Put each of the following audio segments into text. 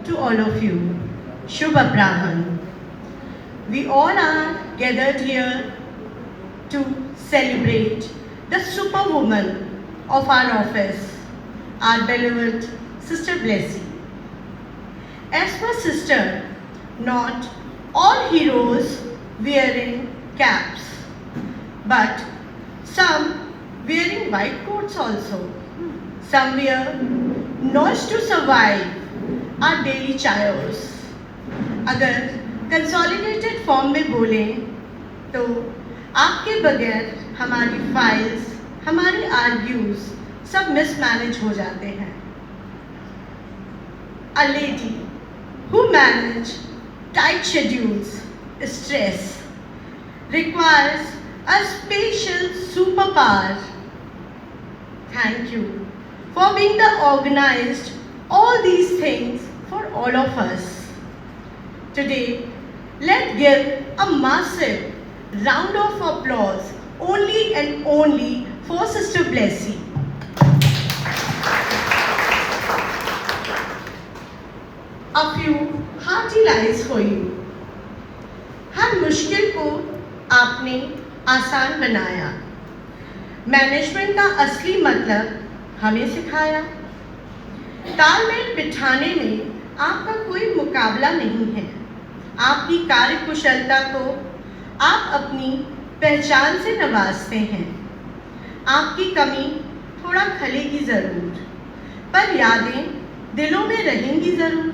to all of you. Shubh Abrahan. We all are gathered here to celebrate the superwoman of our office, our beloved Sister Blessy. As per Sister, not all heroes wearing caps, but some wearing white coats also. Some wear nose to survive our daily chores. अगर consolidated form में बोलें तो आपके बगैर हमारी files, हमारी argues सब mismanage हो जाते हैं. A lady who manage tight schedules, stress, requires a special superpower. Thank you for being the organized all these things for all of us. Today, let's give a massive round of applause only and only for Sister Blessy. A few hearty lies for you. हर मुश्किल को आपने आसान बनाया. Management का असली मतलब हमें सिखाया. तालमेल बिठाने में आपका कोई मुकाबला नहीं है. आपकी कार्यकुशलता को आप अपनी पहचान से नवाजते हैं. आपकी कमी थोड़ा खलेगी ज़रूर, पर यादें दिलों में रहेंगी ज़रूर.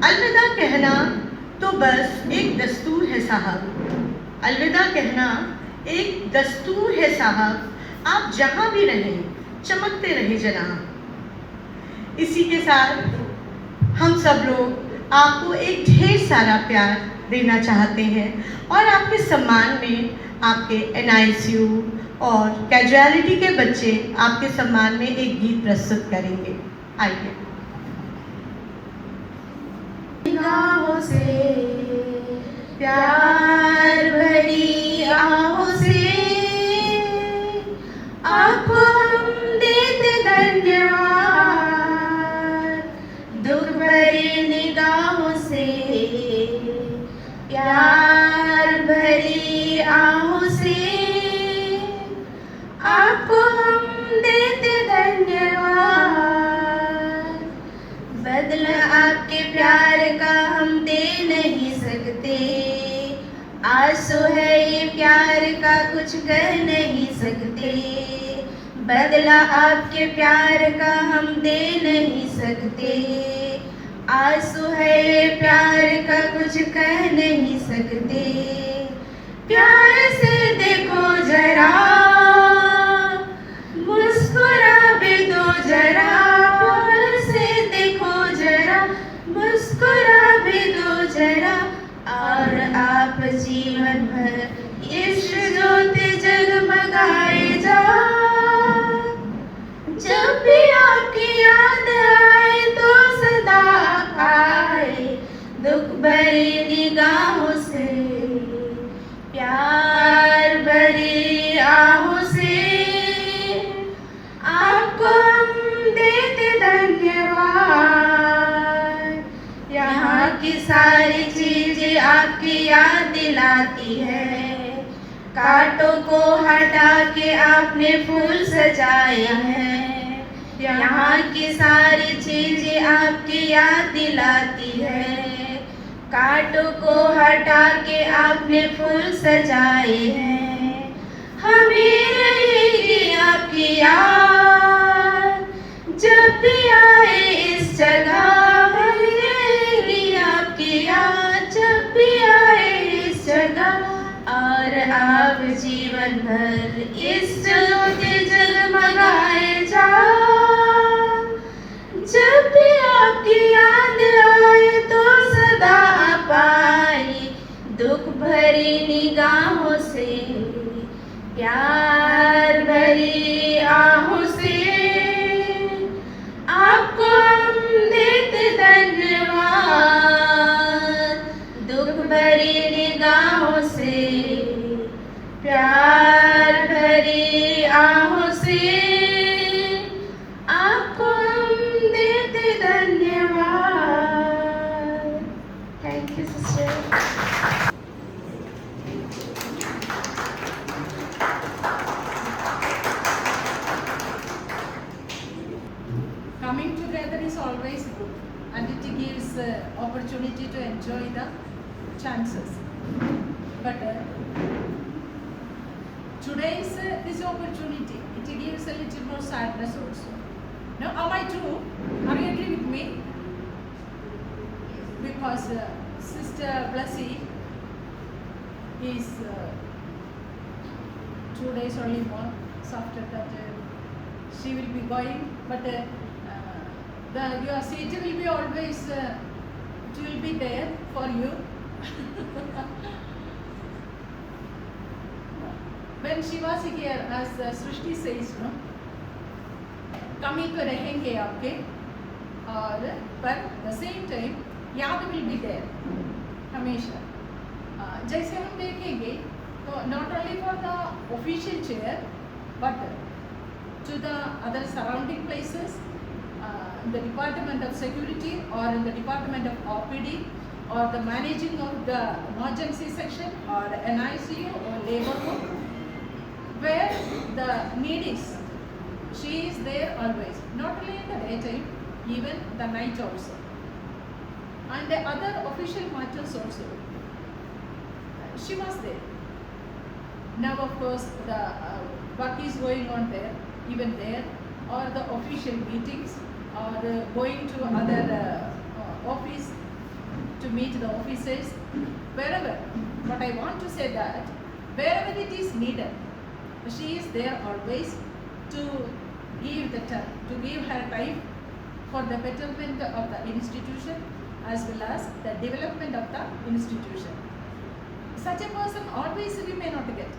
अलविदा कहना तो बस एक दस्तूर है साहब. अलविदा कहना एक दस्तूर है साहब. आप जहाँ भी रहें चमकते रहे जनाब. इसी के साथ हम सब लोग आपको एक ढेर सारा प्यार देना चाहते हैं और आपके सम्मान में आपके NICU और कैजुअलिटी के बच्चे आपके सम्मान में एक गीत प्रस्तुत करेंगे. आइए. निगाहों से प्यार भरी आहों से आपको हम देते धन्यवाद. दुख भरी निगाहों से प्यार भरी आहों से आपको हम देते धन्यवाद. बदला आपके प्यार का हम दे नहीं सकते. आंसू है ये प्यार का कुछ कह नहीं सकते. बदला आपके प्यार का हम दे नहीं सकते. आंसू है ये प्यार का कुछ कह नहीं सकते. प्यार से देखो जरा, मुस्कुरा भी दो जरा. प्यार से देखो जरा, मुस्कुरा भी दो जरा. और आप जीवन भर इश्क ज्योति जगमगाए जाओ. जब भी आपकी याद आए तो सदा आए. दुख भरी निगाहों से प्यार भरी आहों से आपको हम देते धन्यवाद. यहाँ की सारी चीजें आपकी याद दिलाती है. कांटों को हटा के आपने फूल सजाए हैं. यहाँ की सारी चीजें आपकी याद दिलाती है. कांटों को हटा के आपने फूल सजाए हैं. हमें रहेगी आपकी याद जब भी आए इस जगह. हमें रहेगी आपकी याद जब भी आए इस जगह. और आप जीवन भर इस ज्योति जगमगाए जाओ. जब भी आपकी याद आए तो सदा पाए. दुख भरी निगाहों से प्यार भरी आहों से आपको हम देते धन्यवाद. दुख भरी निगाहों से प्यार भरी आहों से आपको हम देते धन्यवाद. always good, and it gives opportunity to enjoy the chances. But today's this opportunity, it gives a little more sadness also. Now, am I true? Are you agree with me? Because Sister Blessy is 2 days only more. So after that, she will be going. But your seat will be always, it will be there for you. When she was here, as Srishti says, no, कमी तो रहेंगे आपके, और पर the same time याद will be there हमेशा. जैसे हम देखेंगे तो not only for the official chair but to the other surrounding places, in the Department of Security or in the Department of OPD or the managing of the emergency section or NICU or labor home, where the need is, she is there always, not only in the daytime, even the night also. And the other official matters also, she was there. Now of course the work is going on there, even there, or the official meetings, or going to other office to meet the officers, wherever. But I want to say that wherever it is needed, she is there always to give the time, to give her time for the betterment of the institution as well as the development of the institution. Such a person always we may not get,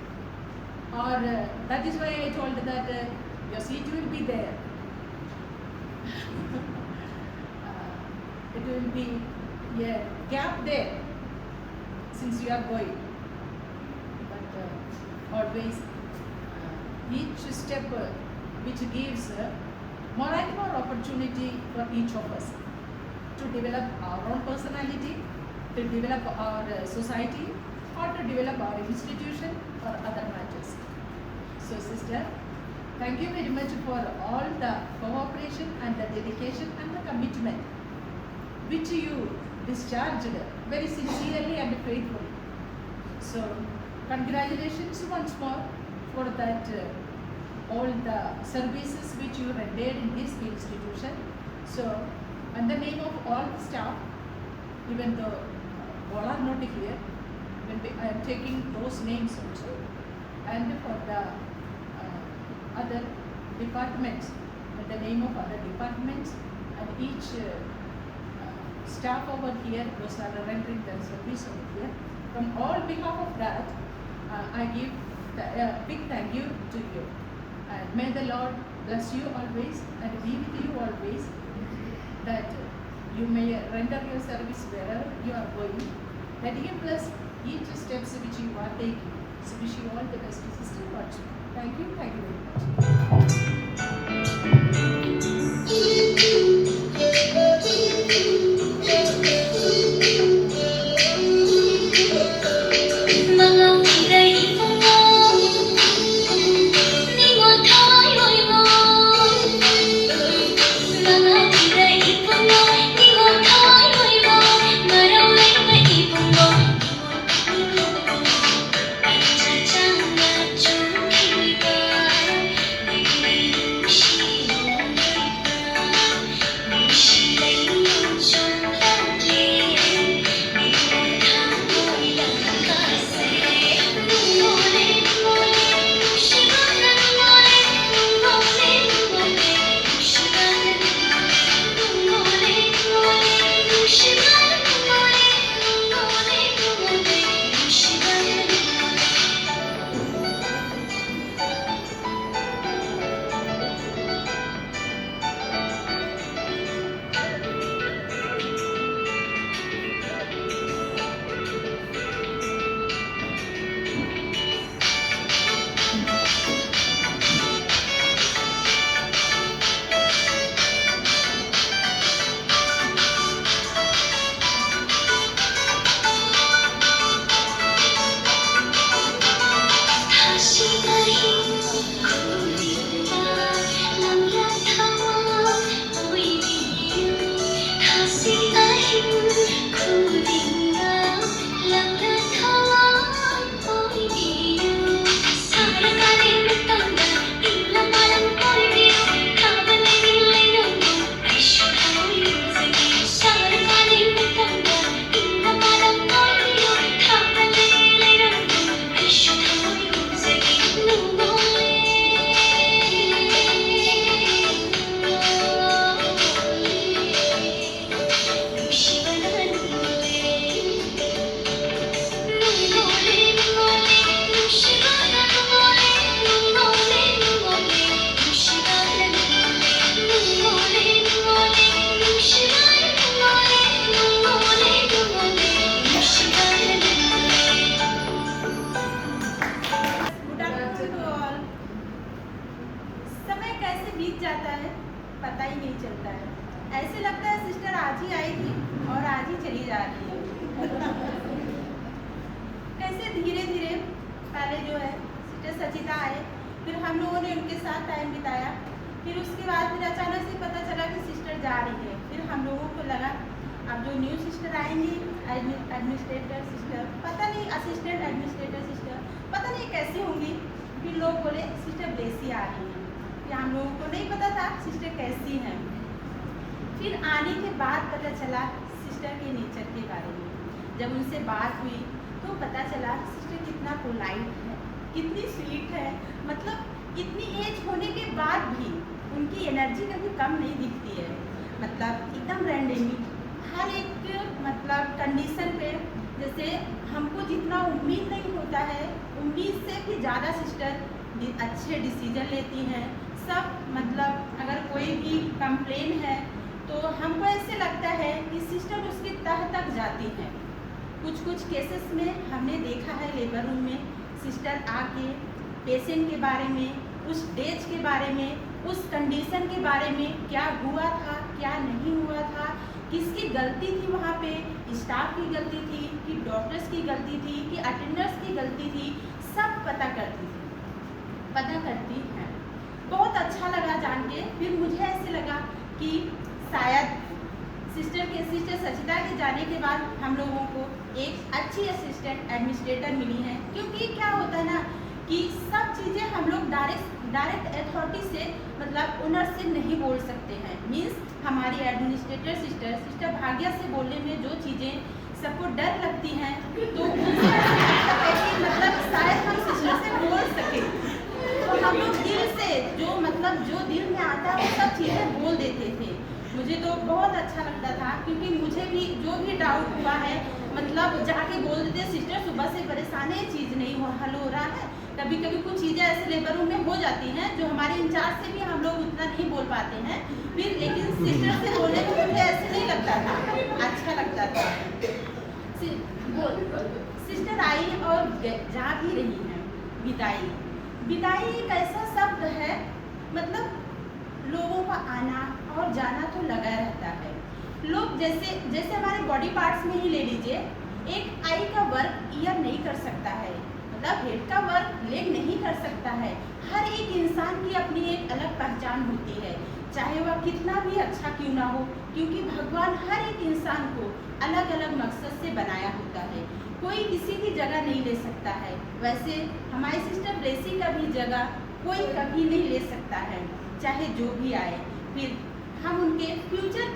or that is why I told that your seat will be there. It will be a gap there since you are going, but always each step which gives more and more opportunity for each of us to develop our own personality, to develop our society, or to develop our institution or other matters. So sister, thank you very much for all the cooperation and the dedication and the commitment which you discharged very sincerely and faithfully. So congratulations once more for that all the services which you rendered in this institution. So in the name of all the staff, even though all are not here, I am taking those names also, and for the other departments, in the name of other departments, and each staff over here, those are rendering their service over here. From all behalf of that, I give a big thank you to you. And may the Lord bless you always and be with you always, that you may render your service wherever you are going. That He bless each steps which you are taking. So wish you all the best, Sister Watch. Thank you very much. Thank you. Good afternoon to all. समय कैसे बीत जाता है पता ही नहीं चलता है। ऐसे लगता है सिस्टर आज ही आई थी और आज ही चली जा रही है। कैसे धीरे धीरे पहले जो है सिस्टर सचिता आए, फिर हम लोगों ने उनके साथ टाइम बिताया, फिर उसके बाद फिर अचानक से पता चला कि सिस्टर जा रही है। फिर हम लोगों को लगा अब जो न्यू सिस्टर आएंगी एडमिनिस्ट्रेटर सिस्टर, पता नहीं असिस्टेंट एडमिनिस्ट्रेटर सिस्टर, पता नहीं कैसी होंगी। फिर लोग बोले सिस्टर ब्लेसी आ रही हैं, या हम लोगों को नहीं पता था सिस्टर कैसी हैं। फिर आने के बाद पता चला सिस्टर के नेचर के बारे में। जब उनसे बात हुई तो पता चला सिस्टर कितना पोलाइट है, कितनी स्वीट है। मतलब इतनी एज होने के बाद भी उनकी एनर्जी कभी कम नहीं दिखती है। मतलब एकदम रैंडमली हर एक मतलब कंडीशन पे, जैसे हमको जितना उम्मीद नहीं होता है उम्मीद से भी ज़्यादा सिस्टर अच्छे डिसीजन लेती हैं। सब मतलब अगर कोई भी कंप्लेन है तो हमको ऐसे लगता है कि सिस्टर उसके तह तक जाती हैं। कुछ केसेस में हमने देखा है लेबर रूम में सिस्टर आके पेशेंट के बारे में, उस डेज के बारे में, उस कंडीशन के बारे में, क्या हुआ था क्या नहीं हुआ था, किसकी गलती थी वहाँ पे, स्टाफ की गलती थी कि डॉक्टर्स की गलती थी कि अटेंडर्स की गलती थी, सब पता करती हैं। बहुत अच्छा लगा जान के। फिर मुझे ऐसे लगा कि शायद सिस्टर सचिता के जाने के बाद हम लोगों को एक अच्छी असिस्टेंट एडमिनिस्ट्रेटर मिली है। क्योंकि क्या होता है ना कि सब चीज़ें हम लोग डायरेक्ट अथॉरिटी से मतलब ओनर से नहीं बोल सकते हैं। मीन्स हमारी एडमिनिस्ट्रेटर सिस्टर भाग्या से बोलने में जो चीज़ें सबको डर लगती हैं तो मतलब शायद हम सिस्टर से बोल सके, तो हम लोग दिल से जो दिल में आता है वो सब चीज़ें बोल देते थे। मुझे तो बहुत अच्छा लगता था क्योंकि मुझे भी जो भी डाउट हुआ है मतलब जाके बोल देते सिस्टर सुबह से परेशान है, चीज़ नहीं हल हो रहा है। कभी कुछ चीज़ें ऐसे लेबर रूम में हो जाती हैं जो हमारे इंचार्ज से भी हम लोग उतना नहीं बोल पाते हैं। फिर लेकिन सिस्टर से बोलने में मुझे ऐसे नहीं लगता था, अच्छा लगता था। सिस्टर आई और जा भी रही हैं। विदाई एक ऐसा शब्द है, मतलब लोगों का आना और जाना तो लगा रहता है। लोग जैसे हमारे बॉडी पार्ट्स में ही ले लीजिए, एक आई का वर्क ईयर नहीं कर सकता है, मतलब हेड का वर्क लेग नहीं कर सकता है। हर एक इंसान की अपनी एक अलग पहचान होती है, चाहे वह कितना भी अच्छा क्यों ना हो, क्योंकि भगवान हर एक इंसान को अलग अलग मकसद से बनाया होता है। कोई किसी की जगह नहीं ले सकता है। वैसे हमारी सिस्टर ब्लेसी का भी जगह कोई कभी नहीं ले सकता है, चाहे जो भी आए। फिर हम उनके फ्यूचर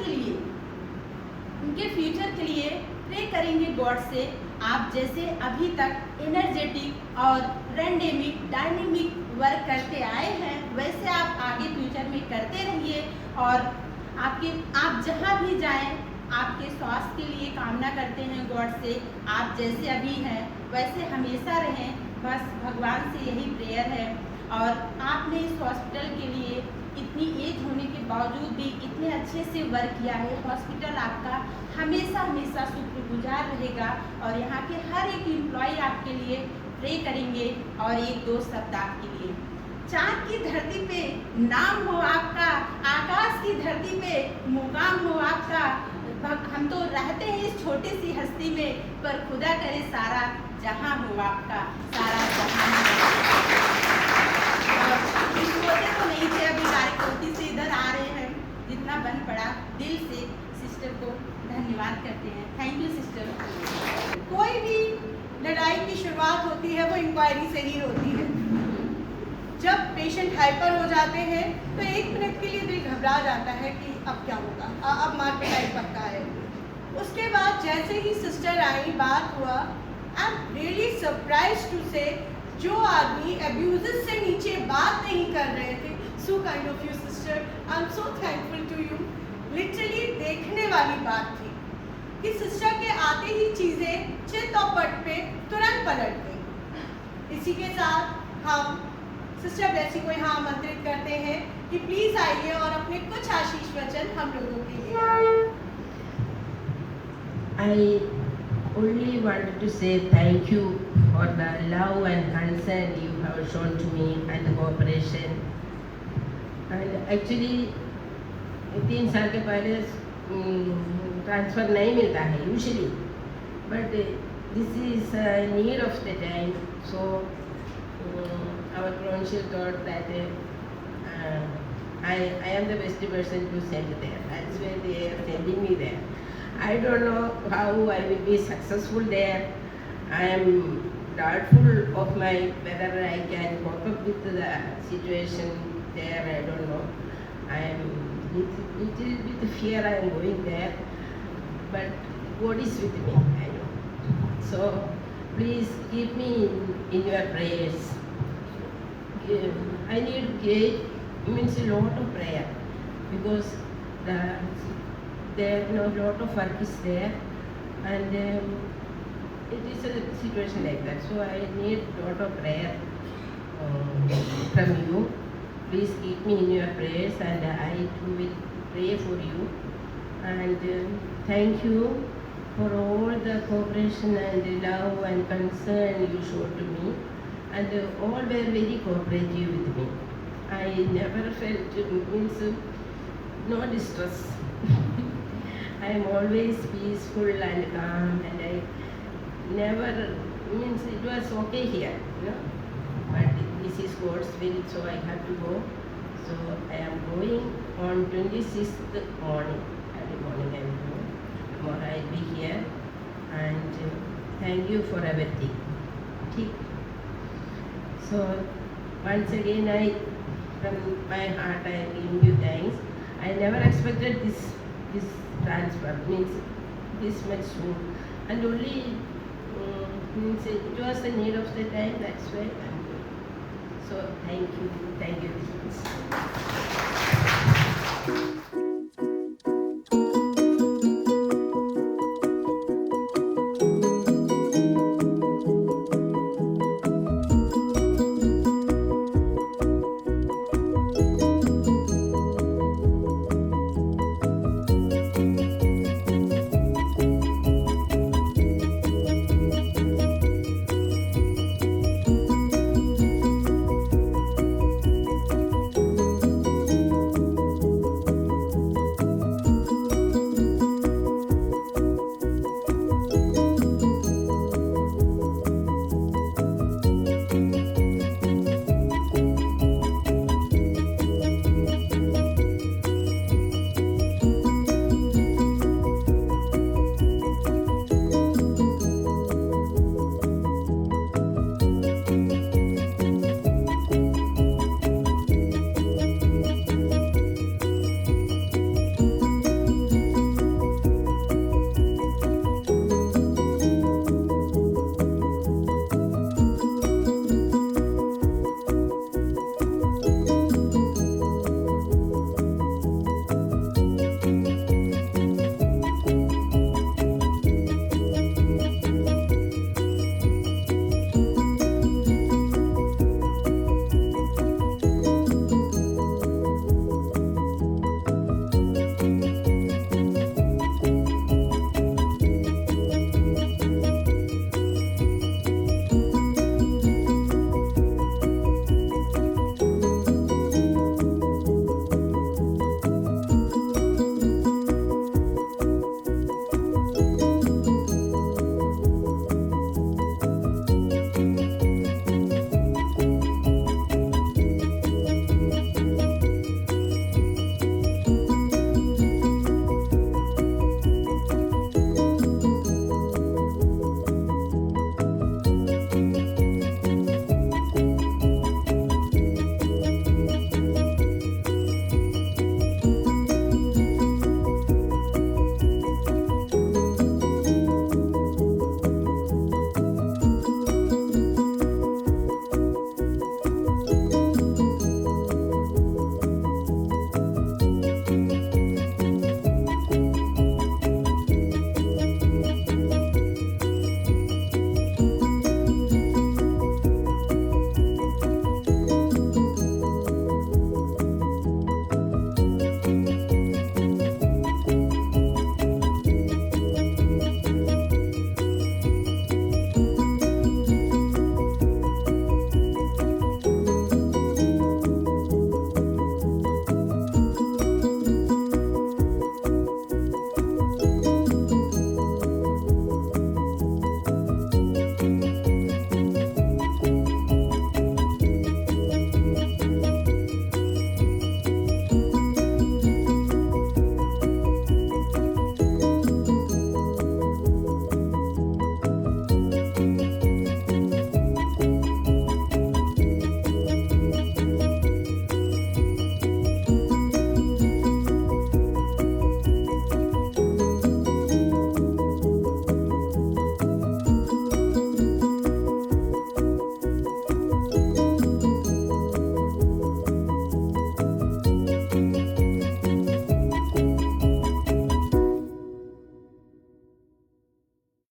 के लिए प्रे करेंगे गॉड से। आप जैसे अभी तक एनर्जेटिक और डायनेमिक वर्क करते आए हैं वैसे आप आगे फ्यूचर में करते रहिए। और आप जहाँ भी जाएं आपके स्वास्थ्य के लिए कामना करते हैं गॉड से। आप जैसे अभी हैं वैसे हमेशा रहें, बस भगवान से यही प्रेयर है। और आपने इस हॉस्पिटल के लिए इतनी एज होने के बावजूद भी इतने अच्छे से वर्क किया है। हॉस्पिटल आपका हमेशा शुक्रगुजार रहेगा और यहाँ के हर एक एम्प्लॉय आपके लिए प्रे करेंगे। और एक दो शब्द आपके लिए, चाँद की धरती पे नाम हो आपका, आकाश की धरती पे मुकाम हो आपका। हम तो रहते हैं इस छोटी सी हस्ती में, पर खुदा करे सारा जहां हो आपका, सारा जहां सोचे तो नहीं थे, अभी डायरेक्ट से इधर आ रहे हैं। जितना बन पड़ा दिल से सिस्टर को बात करते हैं। Thank you sister. कोई भी लड़ाई की शुरुआत होती है वो इंक्वायरी से ही होती है। जब पेशेंट हाइपर हो जाते हैं तो 1 मिनट के लिए दिल घबरा जाता है कि अब क्या होगा, अब मार पिटाई पक्का है। उसके बाद जैसे ही सिस्टर आई, बात हुआ, I am really surprise to say जो आदमी अब्यूजेस से नीचे बात नहीं कर रहे थे, so kind of you sister, I am so thankful to you. Literally देखने वाली बात थी कि सिस्टर के आते ही चीज़ें चित और पट पे तुरंत पलट गई। इसी के साथ हम सिस्टर ब्लेसी को यहाँ आमंत्रित करते हैं कि प्लीज़ आइए और अपने कुछ आशीष वचन हम लोगों के लिए। I only wanted to say thank you for the love and concern you have shown to me and the cooperation. And actually, 3 साल के पहले ट्रांसफ़र नहीं मिलता है usually, but this is need of the time. So our provincial thought that I am the best person to send there. That's why they are sending me there. I don't know how I will be successful there. I am doubtful of whether I can cope up with the situation there. I don't know. I am little bit fear I am going there, but God is with me. I know. So please keep me in your prayers. I need means a lot of prayer, because there no lot of work is there, and it is a situation like that. So I need lot of prayer from you. Please keep me in your prayers, and I too will pray for you. And thank you for all the cooperation and love and concern you showed to me. And all were very cooperative with me. I never felt no distress. I am always peaceful and calm, and I never it was okay here, But this is God's will, so I have to go. So I am going on 26th morning. Early morning I will go. Tomorrow I will be here, and thank you for everything. So once again, from my heart, I am giving you thanks. I never expected this transfer, means this much soon, and only means it was the need of the time. That's why I'm doing. So thank you very much.